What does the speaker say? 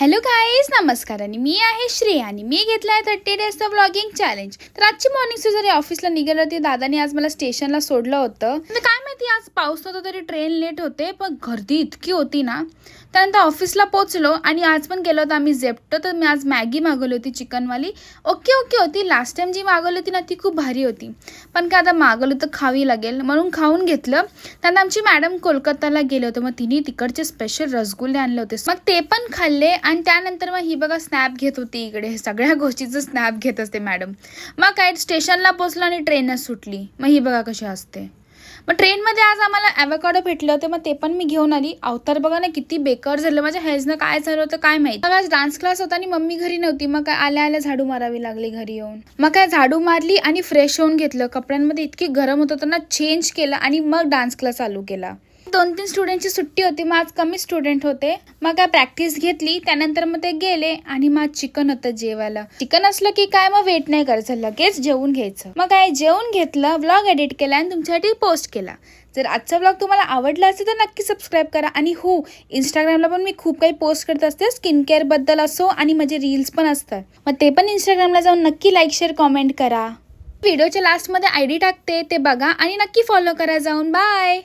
Hello guys, नमस्कार. आणि मी आहे श्रेया आणि मी घेतला आहे 30 डेजचा व्लॉगिंग चॅलेंज. तर आजची मॉर्निंग जरी ऑफिसला निघाली होती, दादाने आज मला स्टेशनला सोडलं होतं. काय माहिती आज पाऊस नव्हता तरी ट्रेन लेट होते, पण गर्दी इतकी होती ना. त्यानंतर ऑफिसला पोहोचलो आणि आज पण गेलो होतो आम्ही झेप्टो. तर मी आज मॅगी मागवली होती चिकनवाली. ओके होती. लास्ट टाइम जी मागवली होती ना ती खूप भारी होती, पण काय आता मागवलं तर खावी लागेल म्हणून खाऊन घेतलं. त्यानंतर आमची मॅडम कोलकाताला गेले होते, मग तिने तिकडचे स्पेशल रसगुल्ले आणले होते, मग ते पण खाल्ले. आणि त्यानंतर मग ही बघा स्नॅप घेत होती, इकडे सगळ्या गोष्टीचं स्नॅप घेत असते मॅडम. मग काय स्टेशनला पोचलो आणि ट्रेनच सुटली. मग ही बघा कशी असते. मग ट्रेनमध्ये आज आम्हाला ॲव्होकाडो भेटले होते, मग ते पण मी घेऊन आली. अवतार बघा ना किती बेकार झालं, माझ्या हेअर्सनं काय झालं होतं काय माहिती. मग आज डान्स क्लास होता आणि मम्मी घरी नव्हती, मग काय आल्या झाडू मारावी लागली घरी येऊन. मग काय झाडू मारली आणि फ्रेश होऊन घेतलं. कपड्यांमध्ये इतकी गरम होत होतं ना, चेंज केलं आणि मग डान्स क्लास चालू केला. 2-3 स्टुडंटची सुट्टी होती, मग आज कमी स्टुडंट होते. मग काय प्रॅक्टिस घेतली. त्यानंतर मग ते गेले आणि मग चिकन होतं जेवायला. चिकन असलं की काय मग वेट नाही करायचं, लगेच जेवून घ्यायचं. मग काय जेवून घेतलं, व्लॉग एडिट केला आणि तुमच्यासाठी पोस्ट केला. जर आजचा व्लॉग तुम्हाला आवडला असेल तर नक्की सबस्क्राईब करा. आणि हो, इंस्टाग्रामला पण मी खूप काही पोस्ट करत असते, स्किन केअर बद्दल असो आणि माझे रील्स पण असतात. मग ते पण इंस्टाग्रामला जाऊन नक्की लाईक शेअर कॉमेंट करा. व्हिडिओच्या लास्टमध्ये ID टाकते, ते बघा आणि नक्की फॉलो करा जाऊन. बाय.